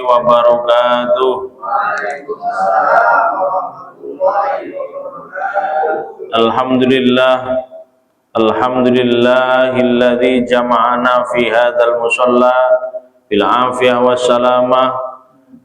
wabarakatuh. Alhamdulillah, alhamdulillahilladzi jama'ana fi hadzal musalla bil afiyah wassalamah.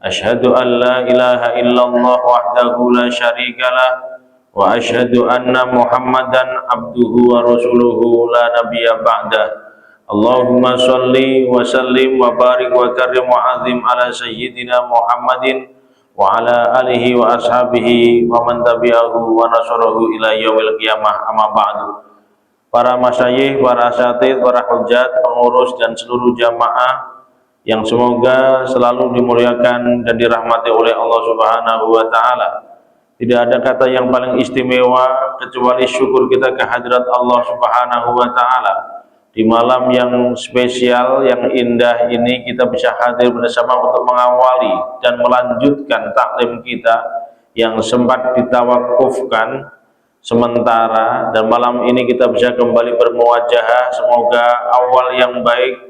Asyhadu an la ilaha illallah wahdahu la syarikalah wa asyhadu anna Muhammadan abduhu wa rasuluhu la nabiyya ba'dah. Allahumma sholli wa sallim wa barik wa karim wa azim ala sayyidina Muhammadin wa ala alihi wa ashabihi wa man tabi'ahu wa nasarahu ila yaumil qiyamah, amma ba'du. Para masyayikh, para asatidz, para hujjat, pengurus dan seluruh jamaah yang semoga selalu dimuliakan dan dirahmati oleh Allah Subhanahu wa taala. Tidak ada kata yang paling istimewa kecuali syukur kita kehadirat Allah Subhanahu wa taala. Di malam yang spesial, yang indah ini kita bisa hadir bersama untuk mengawali dan melanjutkan taklim kita yang sempat ditawakufkan sementara, dan malam ini kita bisa kembali bermuwajahah. Semoga awal yang baik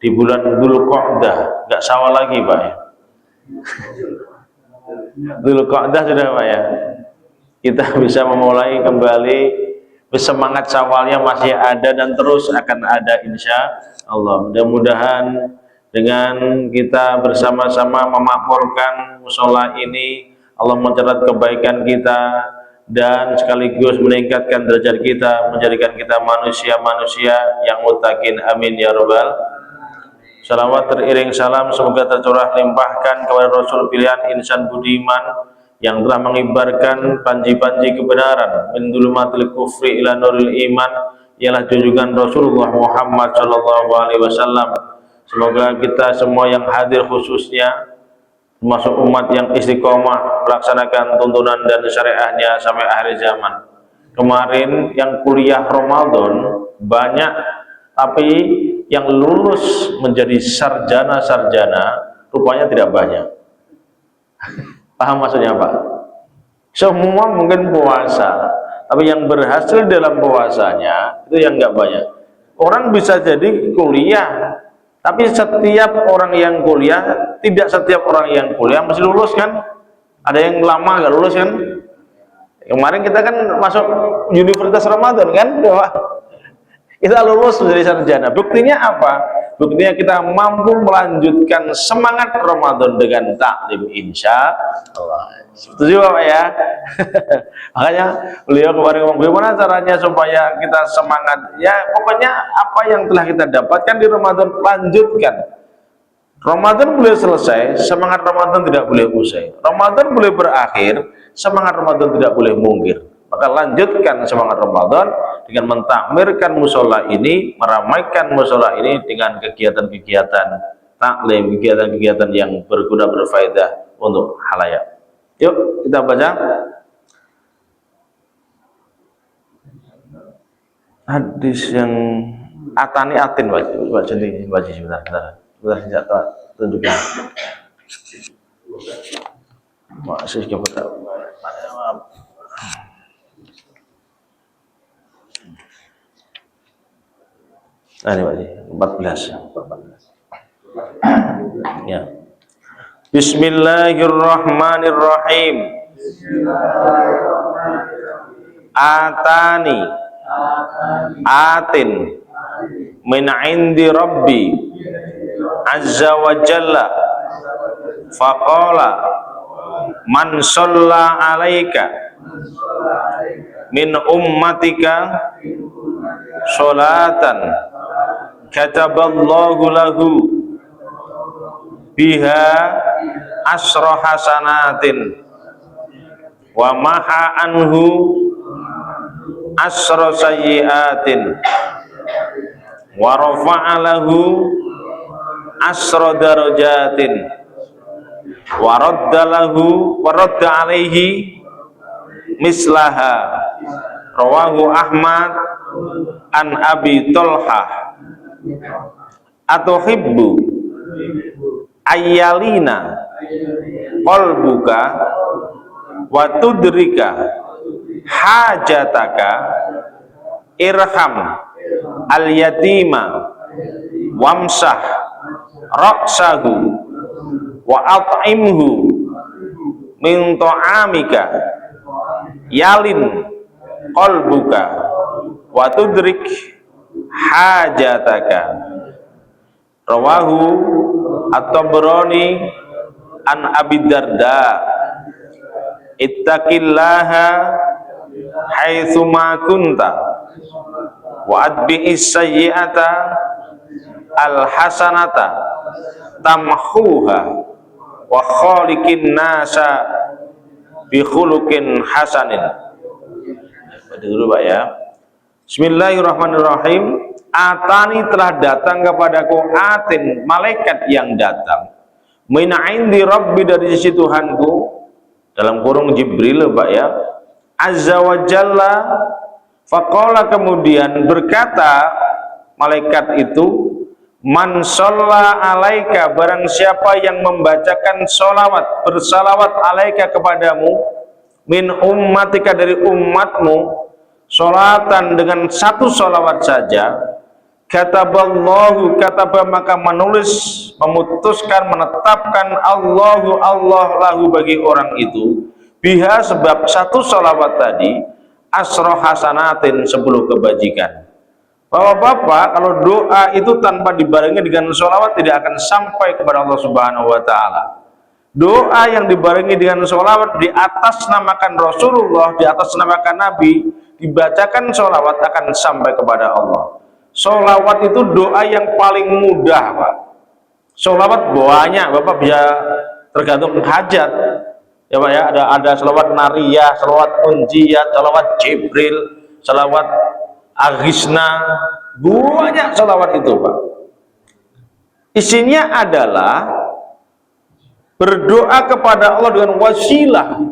di bulan Dzulqa'dah, nggak salah lagi Pak ya. Dzulqa'dah sudah Pak ya. Kita bisa memulai kembali, bersemangat Syawalnya masih ada dan terus akan ada insya Allah. Mudah-mudahan dengan kita bersama-sama memakmurkan musola ini, Allah mencatat kebaikan kita dan sekaligus meningkatkan derajat kita, menjadikan kita manusia-manusia yang muttaqin. Amin ya rabbal. Salawat teriring salam semoga tercurah limpahkan kepada Rasul pilihan insan budiman yang telah mengibarkan panji-panji kebenaran min dhulumatil kufri ila nuril iman, ialah junjungan Rasulullah Muhammad sallallahu alaihi wasallam. Semoga kita semua yang hadir, khususnya termasuk umat yang istiqomah melaksanakan tuntunan dan syariahnya sampai akhir zaman. Kemarin yang kuliah Ramadan banyak, tapi yang lulus menjadi sarjana-sarjana rupanya tidak banyak. Paham maksudnya Pak? Semua mungkin puasa, tapi yang berhasil dalam puasanya itu yang nggak banyak. Orang bisa jadi kuliah, tapi setiap orang yang kuliah, tidak setiap orang yang kuliah masih lulus kan? Ada yang lama nggak lulus kan? Kemarin kita kan masuk Universitas Ramadan kan? Kita lulus menjadi sarjana. Buktinya apa? Buktinya kita mampu melanjutkan semangat Ramadan dengan taklim insya Allah. Setuju Bapak ya? Makanya beliau kemarin ngomong, bagaimana caranya supaya kita semangat? Ya pokoknya apa yang telah kita dapatkan di Ramadan, lanjutkan. Ramadan boleh selesai, semangat Ramadan tidak boleh usai. Ramadan boleh berakhir, semangat Ramadan tidak boleh mungkir. Maka lanjutkan semangat Ramadan dengan mentakmirkan musola ini, meramaikan musola ini dengan kegiatan-kegiatan taklim, kegiatan-kegiatan yang berguna, berfaedah untuk halayak. Yuk kita baca hadis yang atani atin, baca sebentar, sebentar tunjukkan. Masih kita ini Pak, 14 ya. Bismillahirrahmanirrahim. Atani atin min indi rabbi azza wa jalla faqala man shalla alaika min ummatika sholatan kataballahu lahu biha asra hasanatin wa maha anhu asra sayyiatin wa rafa'a lahu asra darajatin wa radda alaihi mislaha. Rawahu Ahmad an Abi Thalhah. Atuhibbu ayyalina qalbuka wa tudrika hajataka irham al yatima wamsah ra'sahu wa at'imhu min ta'amika yalin qalbuka wa tudrik hajataka. Rawahu At-Tabrani an Abi Darda, ittaqillaha haitsu ma kunta wa atbi'is sayyi'ata al-hasanata tamhuha wa khaliqin nasa bi khuluqin hasanin. Dulu Pak ya. Bismillahirrahmanirrahim. Atani telah datang kepadaku atin, malaikat yang datang, min indi rabbi, dari sisi Tuhanku, dalam kurung Jibril Pak ya, azza wa jalla. Faqala, kemudian berkata malaikat itu, man shalla alaika, barang siapa yang membacakan sholawat, bersalawat alaika kepadamu, min ummatika, dari umatmu, sholatan, dengan satu sholawat saja, kataballahu, kataba, maka menulis, memutuskan, menetapkan, Allahu, Allah, lahu, bagi orang itu, biha, sebab satu sholawat tadi, asroh hasanatin, 10 kebajikan. Bapak-bapak, kalau doa itu tanpa dibarengi dengan sholawat tidak akan sampai kepada Allah Subhanahu wa Ta'ala. Doa yang dibarengi dengan sholawat, di atas namakan Rasulullah, di atas namakan Nabi, dibacakan sholawat, akan sampai kepada Allah. Sholawat itu doa yang paling mudah Pak. Sholawat banyak Bapak, bisa tergantung hajat ya Pak ya. Ada sholawat nariyah, sholawat unjiyat, sholawat Jibril, sholawat Aghisna, banyak sholawat itu Pak. Isinya adalah berdoa kepada Allah dengan wasilah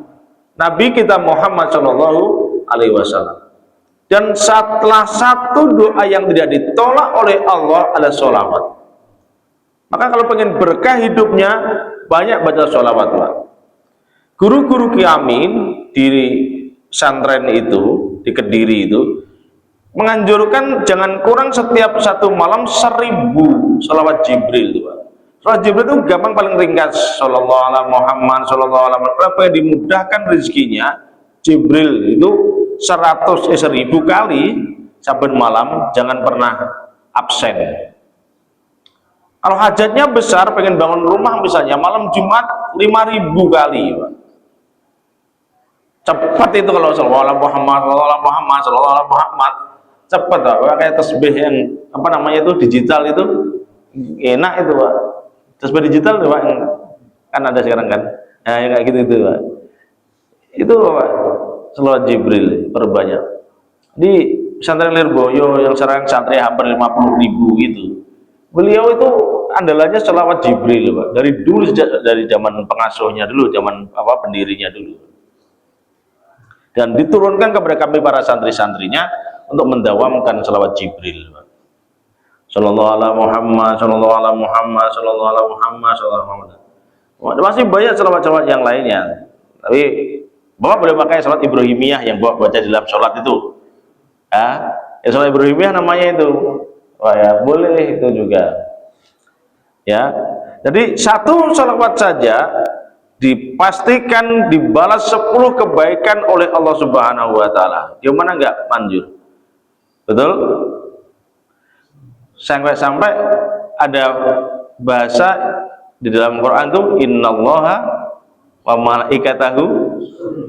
Nabi kita Muhammad Shallallahu Alaihi Wasallam. Dan setelah satu doa yang tidak ditolak oleh Allah adalah sholawat. Maka kalau pengen berkah hidupnya, banyak baca sholawat Pak. Guru-guru Kiamin di pesantren itu, di Kediri itu, menganjurkan jangan kurang setiap satu malam 1000 sholawat Jibril itu Pak. Sholawat Jibril itu gampang, paling ringkas, sallallahu ala Muhammad, sallallahu ala Muhammad. Berapa yang dimudahkan rezekinya, Jibril itu 1000 kali saben malam, jangan pernah absen. Kalau hajatnya besar, pengen bangun rumah misalnya, malam Jumat 5000 kali Pak. Cepat itu kalau sallallahu ala Muhammad, sallallahu ala Muhammad, sallallahu ala Muhammad, cepat Pak. Kayak tasbih yang apa namanya itu, digital itu enak itu Pak. Tasbih digital Pak, kan ada sekarang kan. Nah, yang kayak gitu itu Pak. Itu Pak, sholawat Jibril perbanyak. Di pesantren Lirboyo yang sekarang santri hampir 50.000 gitu, beliau itu andalannya sholawat Jibril Pak. Dari dulu, sejak dari zaman pengasuhnya dulu, zaman apa pendirinya dulu, dan diturunkan kepada kami para santri-santrinya untuk mendawamkan sholawat Jibril Pak. Sallallahu ala Muhammad, sallallahu ala Muhammad, sallallahu ala Muhammad, sallallahu ala Muhammad. Masih banyak sholawat-sholawat yang lainnya, tapi Bapak boleh pakai sholat Ibrahimiyah yang Bapak baca dalam sholat itu. Ya, sholat Ibrahimiyah namanya itu. Wah ya, boleh itu juga. Ya, jadi satu sholawat saja dipastikan dibalas 10 kebaikan oleh Allah Subhanahu wa Ta'ala. Yang mana enggak manjur? Betul? Sampai-sampai ada bahasa di dalam Quran tuh, innallaha wa malaikatahu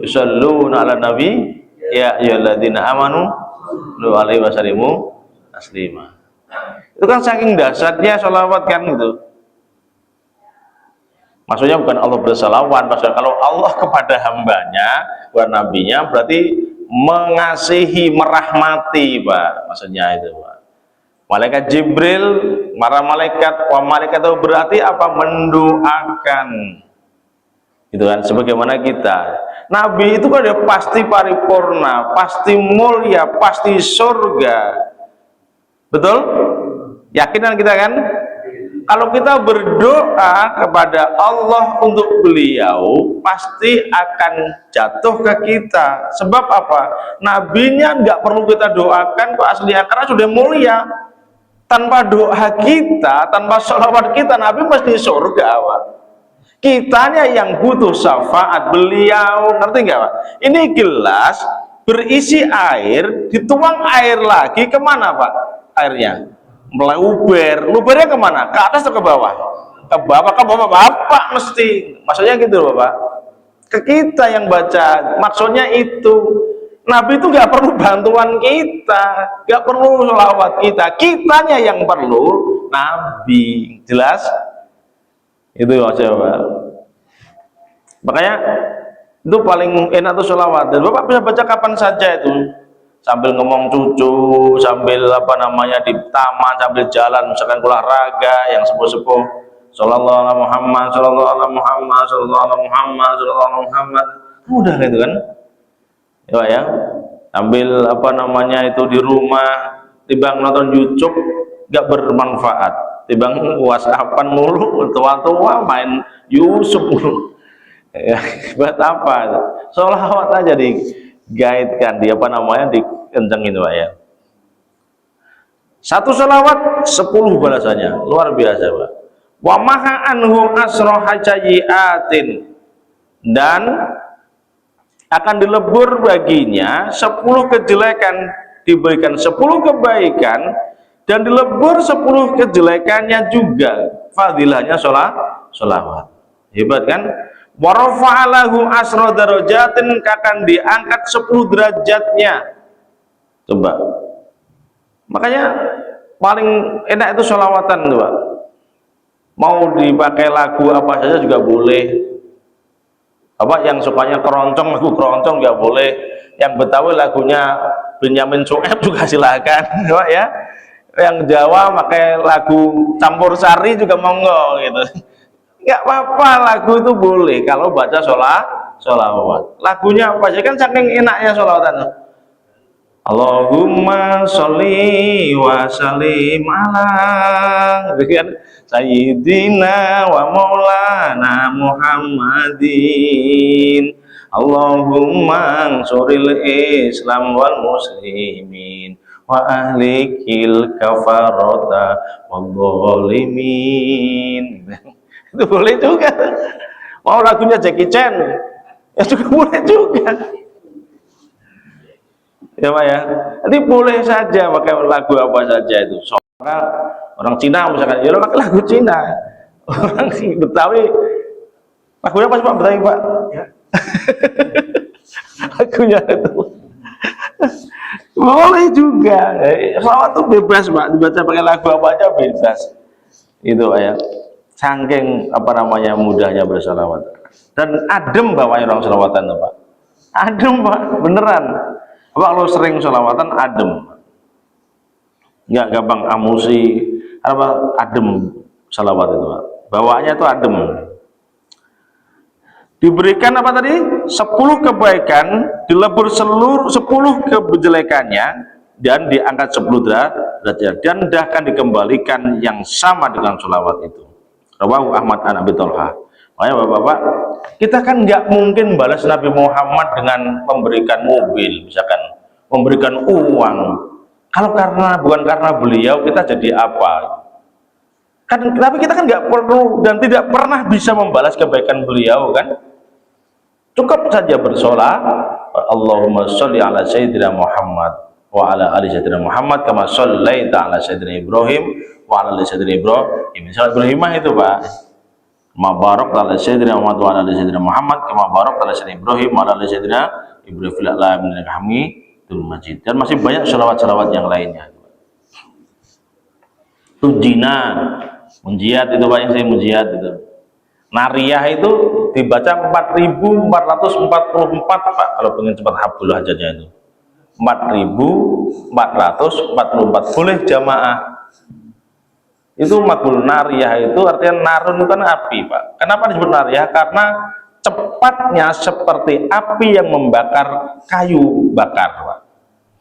yusholluna ala nabi ya ayyuhalladzina amanu sallu alaihi wasallimu taslima. Itu kan saking dahsyatnya sholawat kan gitu. Maksudnya bukan Allah bersalawat, maksudnya kalau Allah kepada hambanya, kepada nabinya, berarti mengasihi, merahmati Pak, maksudnya itu Pak. Malaikat Jibril, para malaikat, wa malaikat itu berarti apa? Mendoakan, gitu kan, sebagaimana kita. Nabi itu kan dia pasti paripurna, pasti mulia, pasti surga. Betul? Yakinan kita kan? Kalau kita berdoa kepada Allah untuk beliau, pasti akan jatuh ke kita. Sebab apa? Nabinya nggak perlu kita doakan kok aslinya, karena sudah mulia. Tanpa doa kita, tanpa sholawat kita, Nabi mesti surga Pak. Kitanya yang butuh syafaat beliau. Ngerti nggak Pak? Ini gelas berisi air, dituang air lagi kemana Pak? Airnya mulai lubernya kemana? Ke atas atau ke bawah? Ke bawah, ke bawah Bapak mesti. Maksudnya gitu Bapak. Ke kita yang baca, maksudnya itu. Nabi itu nggak perlu bantuan kita, nggak perlu sholawat kita, kitanya yang perlu Nabi. Jelas? Itu coba. Makanya itu paling enak tuh sholawat. Dan Bapak bisa baca kapan saja itu, sambil ngomong cucu, sambil apa namanya di taman, sambil jalan, misalkan olahraga yang sepuh-sepuh. Shallallahu alaihi Muhammad, Shallallahu alaihi Muhammad, Shallallahu alaihi Muhammad, Shallallahu alaihi Muhammad. Mudah itu kan? Ya, ambil apa namanya itu di rumah, timbang nonton YouTube gak bermanfaat, timbang WhatsAppan mulu, tua-tua main YouTube mulu. Ya, buat apa? Sholawat aja digaitkan, di apa namanya dikencengin Pak ya. Satu sholawat 10 balasannya, luar biasa Pak. Wa maha anhu asro hajayiatin, dan akan dilebur baginya 10 kejelekan, diberikan 10 kebaikan, dan dilebur 10 kejelekannya juga. Fadilahnya sholawat. Hebat kan? Wa rafa'alahu asra darajatin, akan diangkat 10 derajatnya. Coba. Makanya paling enak itu sholawatan tuh Pak. Mau dipakai lagu apa saja juga boleh. Apa yang sukanya keroncong, lagu keroncong nggak boleh. Yang Betawi lagunya Benyamin Sueb juga silakan, Pak ya. Yang Jawa pakai lagu campur sari juga monggo gitu. Nggak apa-apa, lagu itu boleh kalau baca sholawat. Lagunya apa aja kan saking enaknya sholawatan. Allahumma sholli wa sallim ala Sayyidina wa maulana Muhammadin. Allahumma ansuril Islam wal muslimin wa ahlikil kafarata wal zalimin. Itu boleh juga. Mau lagunya Jackie Chan ya juga boleh juga. Ya Pak ya, jadi boleh saja pakai lagu apa saja itu. Soalnya orang Cina misalkan, ya pakai lagu Cina. Orang Betawi, lagunya apa sih Pak Betawi Pak? Ya. Lagunya itu boleh juga. Sholawat itu bebas Pak, dibaca pakai lagu apa aja bebas. Itu Pak ya. Saking apa namanya mudahnya bersalawat. Dan adem bawahnya orang sholawatan Pak. Adem Pak, beneran. Apa kalau sering sholawatan adem, nggak gampang amusi, apa adem sholawat itu Pak. Bawaannya itu adem. Diberikan apa tadi? 10 kebaikan, dilebur seluruh 10 kejelekannya, dan diangkat 10 derajat, dan akan dikembalikan yang sama dengan sholawat itu. Rawahu Ahmad an Abi Thalha. Makanya Bapak-bapak, kita kan nggak mungkin balas Nabi Muhammad dengan memberikan mobil, misalkan memberikan uang. Kalau bukan karena beliau, kita jadi apa? Kan, tapi kita kan nggak perlu dan tidak pernah bisa membalas kebaikan beliau kan? Cukup saja bersolat, Allahumma sholli ala Sayyidina Muhammad wa ala ali Sayyidina Muhammad kama shollaita ala Sayyidina Ibrahim wa ala ali Sayyidina Ibrahim. Salat Ibrahimah itu Pak. Ma barak ala Sayyidina Muhammad wa ala Sayyidina Muhammad kama barak ala Sayyidina Ibrahim wa ala Sayyidina Ibrahim fil alamin innaka Hamidul Majid. Dan masih banyak sholawat-sholawat yang lainnya. Tujina, munjiat itu banyak sih munjiat itu. Nariyah itu dibaca 4.444 Pak kalau pengen cepat hafal hajatnya itu. 4.444 boleh jamaah. Itu makbul. Nariyah itu artinya narun itu kan api Pak. Kenapa disebut nariyah? Karena cepatnya seperti api yang membakar kayu bakar Pak.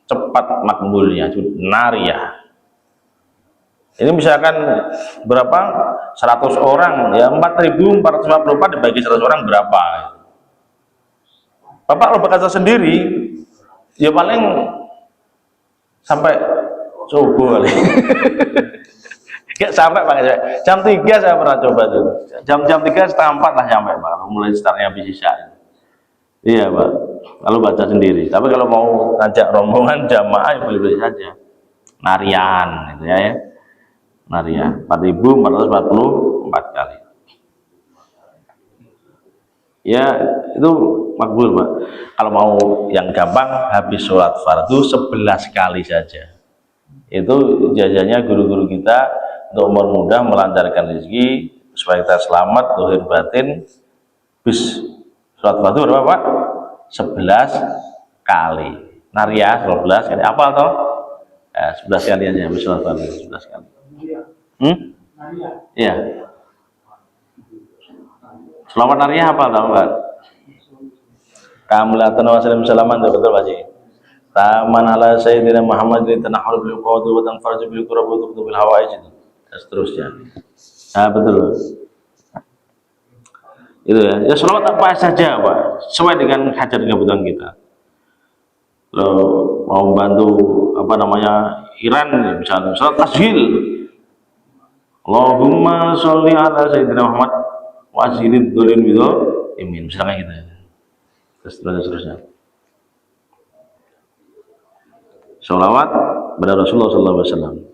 Cepat makbulnya itu nariyah. Ini misalkan berapa? 100 orang ya, 4.444 dibagi 100 orang berapa? Bapak kalau berkata sendiri ya paling sampai subuh kali. Gak sampai Pak. Jam 3 saya pernah coba tuh. Jam 3:30 lah sampai Pak. Mulai startnya habis isya. Iya Pak. Kalau baca sendiri. Tapi kalau mau ngajak rombongan jamaah ya boleh-boleh saja. Narian gitu ya. Narian 4.444 kali. Ya itu makbul Pak. Kalau mau yang gampang habis sholat fardu 11 kali saja. Itu jajannya guru-guru kita untuk mempermudah melancarkan rezeki supaya kita selamat zahir batin. Bis sholat fardu berapa Pak? 11 kali. Naria 12 kali. Apa toh? 11 kali aja habis sholat fardu 11 kali. Iya. Selamat naria apa tahu Pak? Kamilatan wa salaman betul Pak Ji. Taman ala sayyidina Muhammad di tanahul bil qawdu wa tanfarju bil qurab wa tuqdu bil hawaij itu. Dan seterusnya. Nah, betul. Itu ya. Ya selawat apa saja, Pak. Sesuai dengan hajat kebutuhan kita. Kalau mau bantu apa namanya? Iran misalnya salat tashil. Allahumma sholli ala sayyidina Muhammad wa azhilid dzulin bidu. Amin. Misalnya gitu. Terus seterusnya. Sholawat kepada Rasulullah SAW.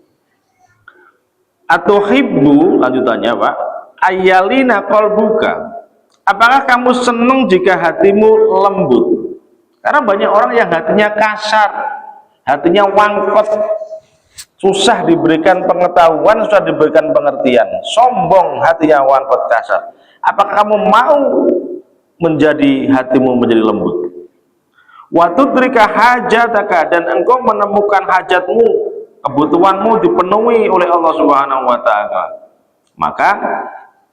Atuhibbu, lanjutannya Pak, ayalina qalbuka. Apakah kamu senang jika hatimu lembut? Karena banyak orang yang hatinya kasar, hatinya wangkot, susah diberikan pengetahuan, susah diberikan pengertian, sombong, hatinya wangkot, kasar. Apakah kamu mau menjadi hatimu menjadi lembut? Watudrika hajataka, dan engkau menemukan hajatmu, kebutuhanmu dipenuhi oleh Allah Subhanahu wa Ta'ala. Maka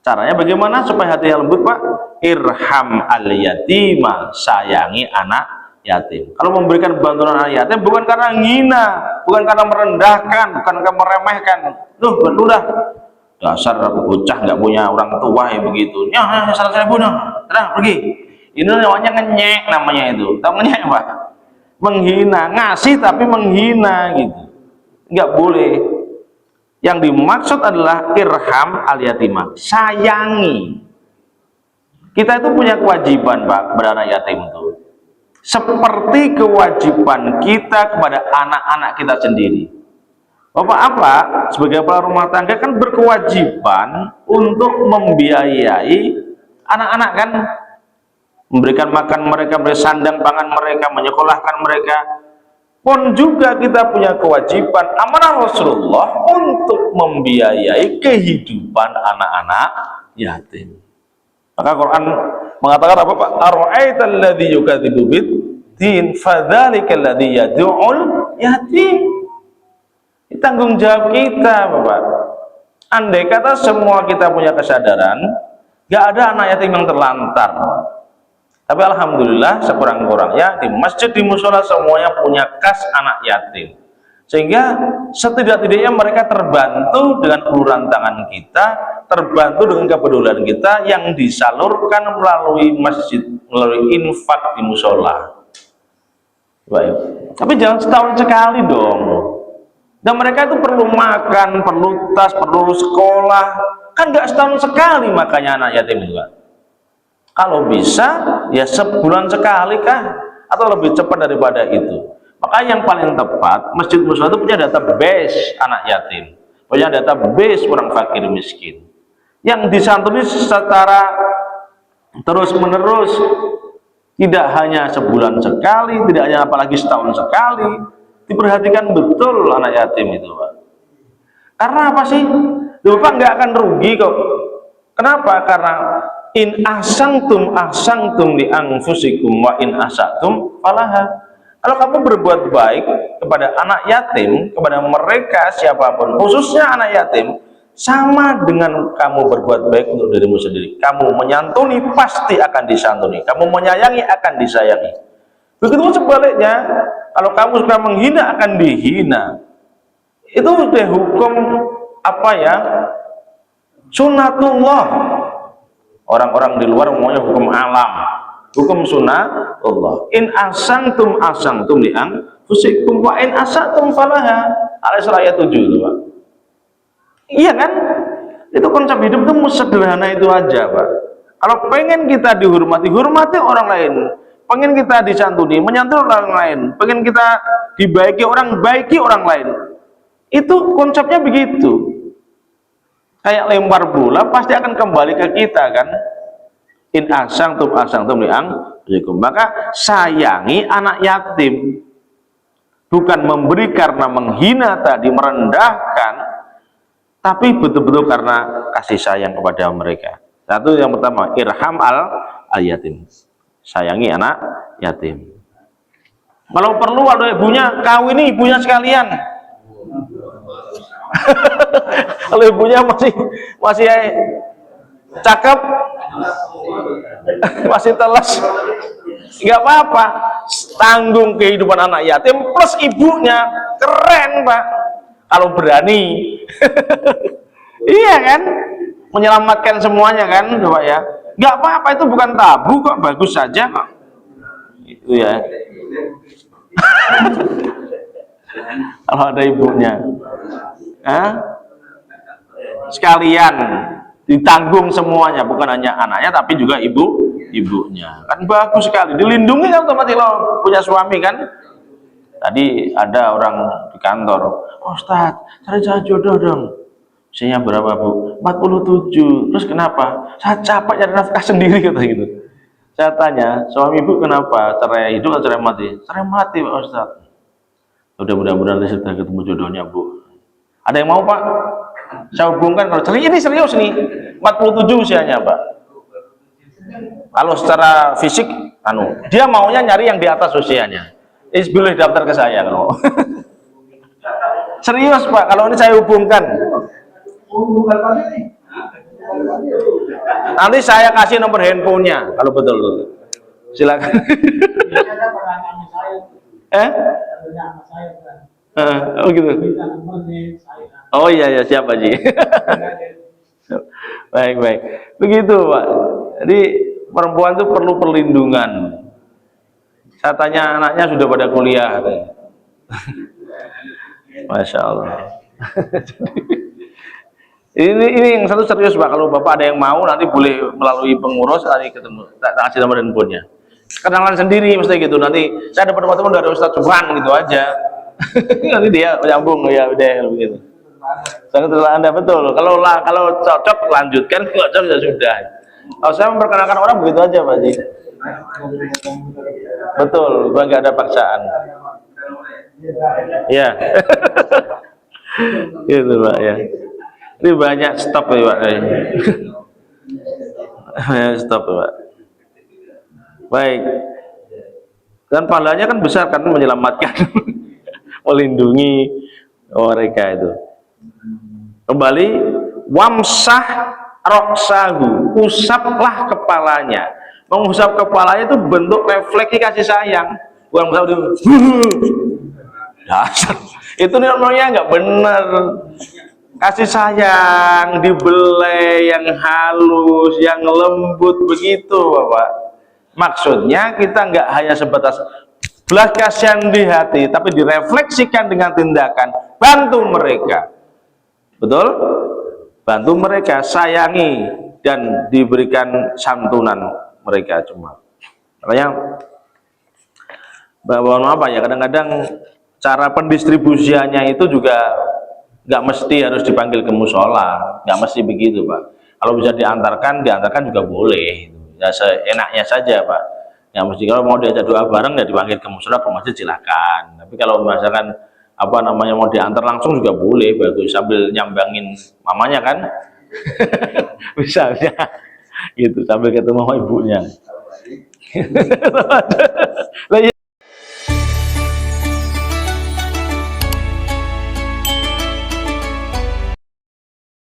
caranya bagaimana supaya hatinya lembut Pak? Irham al yatima, sayangi anak yatim. Kalau memberikan bantuan anak yatim bukan karena ngina, bukan karena merendahkan, bukan karena meremehkan. Loh, udah dasar bocah nggak punya orang tua ya begitu. Ya, saya bunuh, pergi. Ini namanya ngenyek, namanya itu. Tahu ngenyek Pak? Menghina, ngasih tapi menghina gitu. Nggak boleh. Yang dimaksud adalah irham al yatimah, sayangi. Kita itu punya kewajiban Pak kepada anak yatim itu. Seperti kewajiban kita kepada anak-anak kita sendiri. Bapak sebagai kepala rumah tangga kan berkewajiban untuk membiayai anak-anak kan, memberikan makan mereka, memberi sandang pangan mereka, menyekolahkan mereka. Pun juga kita punya kewajiban amanah Rasulullah untuk membiayai kehidupan anak-anak yatim. Maka Quran mengatakan apa Pak? Ara'aital ladzi yukadzibu bid-din fadzalikal ladzi yad'ul yatim. Tanggung jawab kita Bapak. Andai kata semua kita punya kesadaran, gak ada anak yatim yang terlantar. Tapi alhamdulillah sekurang-kurangnya di masjid, di musola semuanya punya kas anak yatim, sehingga setidak-tidaknya mereka terbantu dengan uluran tangan kita, terbantu dengan kepedulian kita yang disalurkan melalui masjid, melalui infak di musola. Baik. Tapi jangan setahun sekali dong. Dan mereka itu perlu makan, perlu tas, perlu sekolah, kan nggak setahun sekali makanya anak yatim itu kan. Kalau bisa ya sebulan sekali kah, atau lebih cepat daripada itu. Maka yang paling tepat, masjid musola itu punya database anak yatim, punya database orang fakir miskin, yang disantuni secara terus menerus, tidak hanya sebulan sekali, tidak hanya apalagi setahun sekali. Diperhatikan betul anak yatim itu Pak. Karena apa sih? Bapak nggak akan rugi kok. Kenapa? Karena in ahsantum li anfusikum wa in asatum falaha. Kalau kamu berbuat baik kepada anak yatim, kepada mereka siapapun, khususnya anak yatim, sama dengan kamu berbuat baik untuk dirimu sendiri. Kamu menyantuni pasti akan disantuni, kamu menyayangi akan disayangi. Begitu sebaliknya, kalau kamu suka menghina akan dihina. Itu udah hukum apa ya? Sunnatullah. Orang-orang di luar semuanya hukum alam, hukum sunnatullah. In ahsantum li anfusikum wa in asatum falaha. Al-Isra ayat 7 itu Pak. Iya kan? Itu konsep hidup itu sederhana itu aja, Pak. Kalau pengen kita dihormati, hormati orang lain. Pengen kita disantuni, menyantuni orang lain. Pengen kita dibaiki orang, baiki orang lain. Itu konsepnya begitu. Kayak lempar bola pasti akan kembali ke kita kan. In ahsantum li'anfusikum. Maka sayangi anak yatim. Bukan memberi karena menghina tadi, merendahkan, tapi betul-betul karena kasih sayang kepada mereka. Satu yang pertama, irham al-yatim. Sayangi anak yatim. Kalau perlu ada ibunya, kawini ibunya sekalian. Kalau ibunya masih cakep, masih telas, nggak apa-apa, tanggung kehidupan anak yatim plus ibunya, keren Pak kalau berani. Iya kan, menyelamatkan semuanya kan Bapak ya, nggak apa-apa, itu bukan tabu kok, bagus saja kok itu ya. Kalau ada ibunya sekalian ditanggung semuanya, bukan hanya anaknya tapi juga ibunya, kan bagus sekali, dilindungi kan otomatis. Lo punya suami kan, tadi ada orang di kantor, Ustaz cari saya jodoh dong, usianya berapa Bu? 47. Terus kenapa? Saya capek cari nafkah sendiri kata gitu. Saya tanya, suami ibu kenapa? Cerai hidup atau cerai mati? Cerai mati Pak Ustaz. Udah, mudah-mudahan sudah ketemu jodohnya Bu. Ada yang mau Pak? Saya hubungkan. Kalau cerai ini serius nih, 47 usianya Pak. Kalau secara fisik dia maunya nyari yang di atas usianya. Boleh daftar ke saya kalau. Serius Pak, kalau ini saya hubungkan. Nanti saya kasih nomor handphonenya kalau betul. Silakan. Oh gitu. Oh iya siapa Ji? Baik. Begitu Pak. Jadi perempuan itu perlu perlindungan. Saya tanya anaknya sudah pada kuliah. Masya Allah. Ini yang satu serius Pak. Kalau Bapak ada yang mau nanti boleh melalui pengurus nanti ketemu. Tak kasih nomor handphonenya. Kenalan sendiri mesti gitu. Nanti saya dapat teman dari Ustadz Subhan gitu aja. Nanti dia nyambung ya udah begitu. Sangat Anda betul. Kalau cocok lanjutkan, kalau cocok ya sudah. Kalau saya memperkenalkan orang begitu aja Pak Ji. Betul, nggak ada paksaan. Ya. Gitu Pak ya. Ini banyak stop ya Pak. Stop Pak. Baik. Dan pahalanya kan besar kan, menyelamatkan, melindungi mereka itu. Kembali, wamsah roksahu, usaplah kepalanya. Mengusap kepalanya itu bentuk refleksi kasih sayang. Bukan usap itu. Dasar. Itu namanya nggak benar. Kasih sayang, dibelai yang halus, yang lembut begitu Bapak. Maksudnya kita nggak hanya sebatas belas kasihan di hati, tapi direfleksikan dengan tindakan. Bantu mereka, betul? Bantu mereka, sayangi dan diberikan santunan mereka cuma. Makanya, mohon maaf ya, kadang-kadang cara pendistribusiannya itu juga nggak mesti harus dipanggil ke musola, nggak mesti begitu Pak. Kalau bisa diantarkan juga boleh. Ya seenaknya saja Pak. Ya mesti kalau mau diajak doa bareng ya dipanggil ke musola, ke masjid silakan. Tapi kalau misalkan mau diantar langsung juga boleh, bagus, sambil nyambangin mamanya kan. Misalnya gitu, sambil ketemu sama ibunya.